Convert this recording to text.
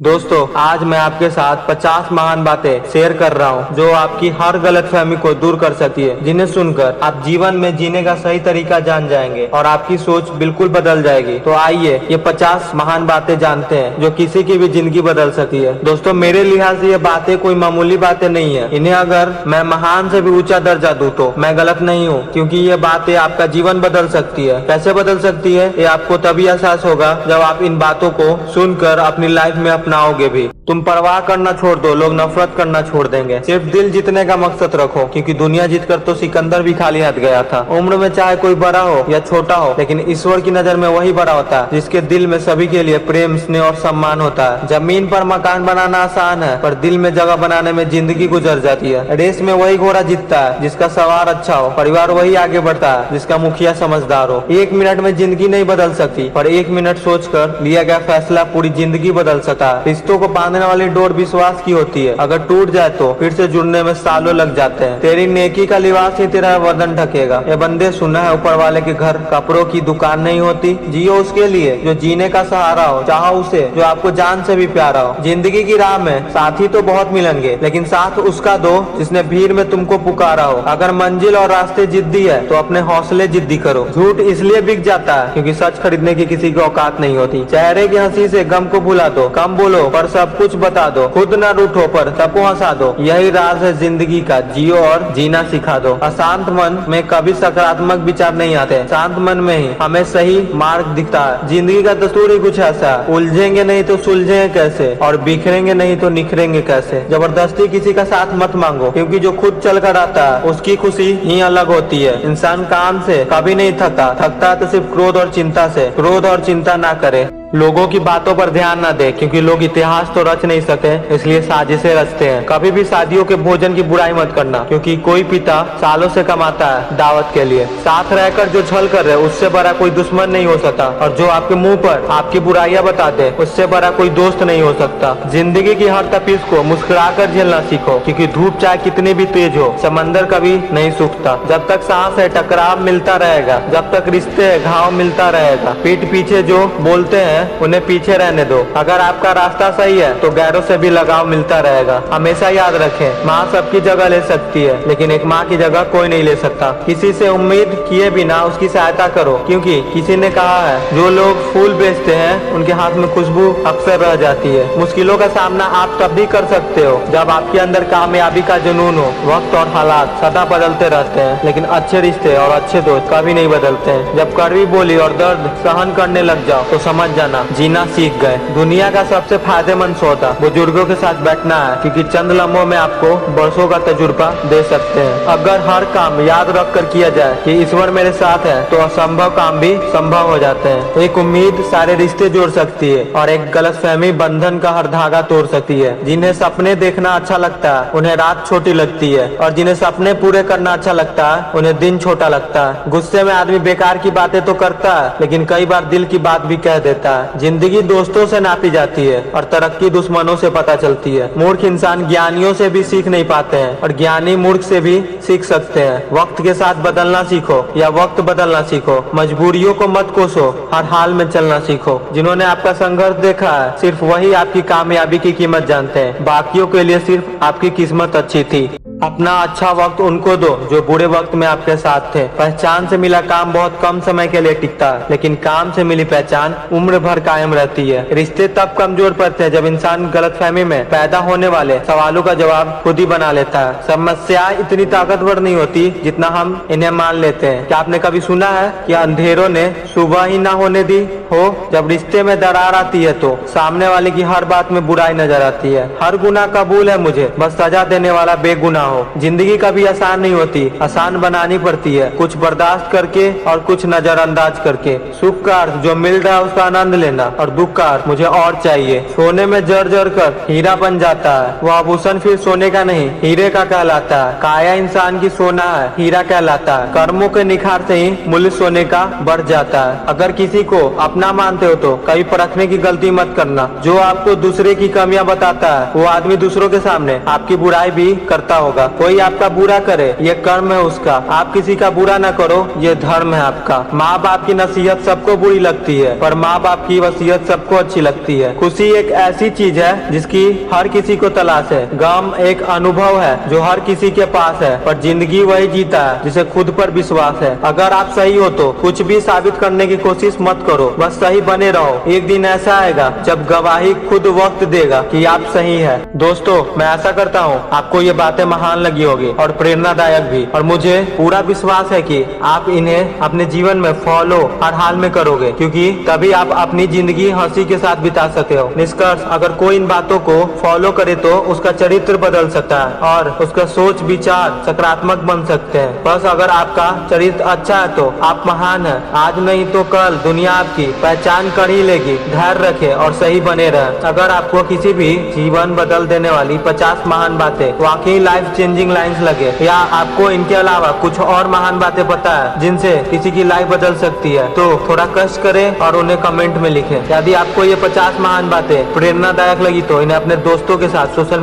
दोस्तों, आज मैं आपके साथ 50 महान बातें शेयर कर रहा हूँ जो आपकी हर गलतफहमी को दूर कर सकती है, जिन्हें सुनकर आप जीवन में जीने का सही तरीका जान जाएंगे और आपकी सोच बिल्कुल बदल जाएगी। तो आइए ये 50 महान बातें जानते हैं जो किसी की भी जिंदगी बदल सकती है। दोस्तों, मेरे लिहाज से ये बातें कोई मामूली बातें नहीं है। इन्हें अगर मैं महान से भी ऊंचा दर्जा दूं तो मैं गलत नहीं हूँ, क्योंकि ये बातें आपका जीवन बदल सकती है। कैसे बदल सकती है ये आपको तभी एहसास होगा जब आप इन बातों को सुनकर अपनी लाइफ में अपनाओगे भी। तुम परवाह करना छोड़ दो, लोग नफरत करना छोड़ देंगे। सिर्फ दिल जीतने का मकसद रखो, क्योंकि दुनिया जीतकर तो सिकंदर भी खाली हाथ गया था। उम्र में चाहे कोई बड़ा हो या छोटा हो, लेकिन ईश्वर की नजर में वही बड़ा होता है जिसके दिल में सभी के लिए प्रेम, स्नेह और सम्मान होता है। जमीन पर मकान बनाना आसान है, पर दिल में जगह बनाने में जिंदगी गुजर जाती है। रेस में वही घोड़ा जीतता है जिसका सवार अच्छा हो। परिवार वही आगे बढ़ता है जिसका मुखिया समझदार हो। 1 मिनट में जिंदगी नहीं बदल सकती, पर 1 मिनट सोचकर लिया गया फैसला पूरी जिंदगी बदल सकता है। रिश्तों को बांधने वाली डोर विश्वास की होती है। अगर टूट जाए तो फिर से जुड़ने में सालों लग जाते हैं। तेरी नेकी का लिबास ही तेरा बदन ढकेगा। ये बंदे, सुना है ऊपर वाले के घर कपड़ों की दुकान नहीं होती। जियो उसके लिए जो जीने का सहारा हो, चाहो उसे जो आपको जान से भी प्यारा हो। जिंदगी की राह में साथी तो बहुत मिलेंगे, लेकिन साथ उसका दो जिसने भीड़ में तुमको पुकारा हो। अगर मंजिल और रास्ते जिद्दी है तो अपने हौसले जिद्दी करो। झूठ इसलिए बिक जाता है क्योंकि सच खरीदने की किसी की औकात नहीं होती। चेहरे की हंसी से गम को भुला दो, कम बोलो पर सब कुछ बता दो, खुद न रूठो पर सबको हंसा दो। यही राज है जिंदगी का, जियो और जीना सिखा दो। अशांत मन में कभी सकारात्मक विचार नहीं आते, शांत मन में ही हमें सही मार्ग दिखता है। जिंदगी का दस्तूर ही कुछ ऐसा है, उलझेंगे नहीं तो सुलझेंगे कैसे, और बिखरेंगे नहीं तो निखरेंगे कैसे। जबरदस्ती किसी का साथ मत मांगो, क्योंकि जो खुद चल कर आता है उसकी खुशी ही अलग होती है। इंसान काम से कभी नहीं थकता है तो सिर्फ क्रोध और चिंता से। क्रोध और चिंता ना करे, लोगों की बातों पर ध्यान न दे, क्योंकि लोग इतिहास तो रच नहीं सके, इसलिए साजिशें रचते हैं। कभी भी शादियों के भोजन की बुराई मत करना, क्योंकि कोई पिता सालों से कमाता है दावत के लिए। साथ रहकर जो छल कर रहे उससे बड़ा कोई दुश्मन नहीं हो सकता, और जो आपके मुंह पर आपकी बुराइयां बताते उससे बड़ा कोई दोस्त नहीं हो सकता। जिंदगी की हर तपीस को मुस्कुराकर झेलना सीखो, क्योंकि धूप चाहे कितनी भी तेज हो, समंदर कभी नहीं सूखता। जब तक सांस है टकराव मिलता रहेगा, जब तक रिश्ते है घाव मिलता रहेगा। पीठ पीछे जो बोलते हैं उन्हें पीछे रहने दो। अगर आपका रास्ता सही है तो गैरों से भी लगाव मिलता रहेगा। हमेशा याद रखें, माँ सबकी जगह ले सकती है, लेकिन एक माँ की जगह कोई नहीं ले सकता। किसी से उम्मीद किए बिना उसकी सहायता करो, क्योंकि किसी ने कहा है जो लोग फूल बेचते हैं उनके हाथ में खुशबू अक्सर रह जाती है। मुश्किलों का सामना आप तब भी कर सकते हो जब आपके अंदर कामयाबी का जुनून हो। वक्त और हालात सदा बदलते रहते हैं, लेकिन अच्छे रिश्ते और अच्छे दोस्त कभी नहीं बदलते हैं। जब कड़वी बोली और दर्द सहन करने लग जाओ तो समझ जाना जीना सीख गए। दुनिया का सबसे फायदेमंद सौदा बुजुर्गों के साथ बैठना है, क्योंकि चंद लम्हों में आपको बरसों का तजुर्बा दे सकते हैं। अगर हर काम याद रख कर किया जाए कि ईश्वर मेरे साथ है, तो असंभव काम भी संभव हो जाते हैं। एक उम्मीद सारे रिश्ते जोड़ सकती है, और एक गलतफहमी बंधन का हर धागा तोड़ सकती है। जिन्हें सपने देखना अच्छा लगता है उन्हें रात छोटी लगती है, और जिन्हें सपने पूरे करना अच्छा लगता है उन्हें दिन छोटा लगता है। गुस्से में आदमी बेकार की बातें तो करता है, लेकिन कई बार दिल की बात भी कह देता है। जिंदगी दोस्तों से नापी जाती है, और तरक्की दुश्मनों से पता चलती है। मूर्ख इंसान ज्ञानियों से भी सीख नहीं पाते हैं, और ज्ञानी मूर्ख से भी सीख सकते हैं। वक्त के साथ बदलना सीखो या वक्त बदलना सीखो। मजबूरियों को मत कोसो, हर हाल में चलना सीखो। जिन्होंने आपका संघर्ष देखा है सिर्फ वही आपकी कामयाबी की कीमत जानते हैं। बाकियों के लिए सिर्फ आपकी किस्मत अच्छी थी। अपना अच्छा वक्त उनको दो जो बुरे वक्त में आपके साथ थे। पहचान से मिला काम बहुत कम समय के लिए टिकता है, लेकिन काम से मिली पहचान उम्र भर कायम रहती है। रिश्ते तब कमजोर पड़ते हैं जब इंसान गलतफहमी में पैदा होने वाले सवालों का जवाब खुद ही बना लेता है। समस्या इतनी ताकतवर नहीं होती जितना हम इन्हें मान लेते हैं। क्या आपने कभी सुना है कि अंधेरों ने सुबह ही ना होने दी हो? जब रिश्ते में दरार आती है तो सामने वाले की हर बात में बुराई नजर आती है। हर गुनाह कबूल है मुझे, बस सजा देने वाला बेगुनाह हो। जिंदगी कभी आसान नहीं होती, आसान बनानी पड़ती है, कुछ बर्दाश्त करके और कुछ नजरअंदाज करके। सुख का अर्थ जो मिल रहा है उसका आनंद लेना, और दुख का अर्थ मुझे और चाहिए। सोने में जर जर कर हीरा बन जाता है, वह आभूषण फिर सोने का नहीं हीरे का कहलाता है। काया इंसान की सोना है, हीरा कहलाता है। कर्मों के निखार से ही मूल्य सोने का बढ़ जाता है। अगर किसी को अपना मानते हो तो कभी परखने की गलती मत करना। जो आपको दूसरे की कमियां बताता है वो आदमी दूसरों के सामने आपकी बुराई भी करता होगा। होगा। कोई आपका बुरा करे ये कर्म है उसका, आप किसी का बुरा ना करो ये धर्म है आपका। माँ बाप की नसीहत सबको बुरी लगती है पर माँ बाप की वसीयत सबको अच्छी लगती है। खुशी एक ऐसी चीज है जिसकी हर किसी को तलाश है। गम एक अनुभव है जो हर किसी के पास है, पर जिंदगी वही जीता है जिसे खुद पर विश्वास है। अगर आप सही हो तो कुछ भी साबित करने की कोशिश मत करो, बस सही बने रहो। एक दिन ऐसा आएगा जब गवाही खुद वक्त देगा कि आप सही है। दोस्तों, मैं आशा करता हूँ आपको ये बातें महान लगी होगी और प्रेरणादायक भी, और मुझे पूरा विश्वास है कि आप इन्हें अपने जीवन में फॉलो हर हाल में करोगे, क्योंकि तभी आप अपनी जिंदगी हंसी के साथ बिता सकते हो। निष्कर्ष, अगर कोई इन बातों को फॉलो करे तो उसका चरित्र बदल सकता है और उसका सोच विचार सकारात्मक बन सकते हैं। बस अगर आपका चरित्र अच्छा है तो आप महान है। आज नहीं तो कल दुनिया आपकी पहचान कर ही लेगी। धैर्य रखे और सही बने रहे। अगर आपको किसी भी जीवन बदल देने वाली 50 महान बातें वाकई लाइफ चेंजिंग लाइंस लगे, या आपको इनके अलावा कुछ और महान बातें पता है जिनसे किसी की लाइफ बदल सकती है, तो थोड़ा कष्ट करें और उन्हें कमेंट में लिखें। यदि आपको ये 50 महान बातें प्रेरणादायक लगी तो इन्हें अपने दोस्तों के साथ सोशल मीडिया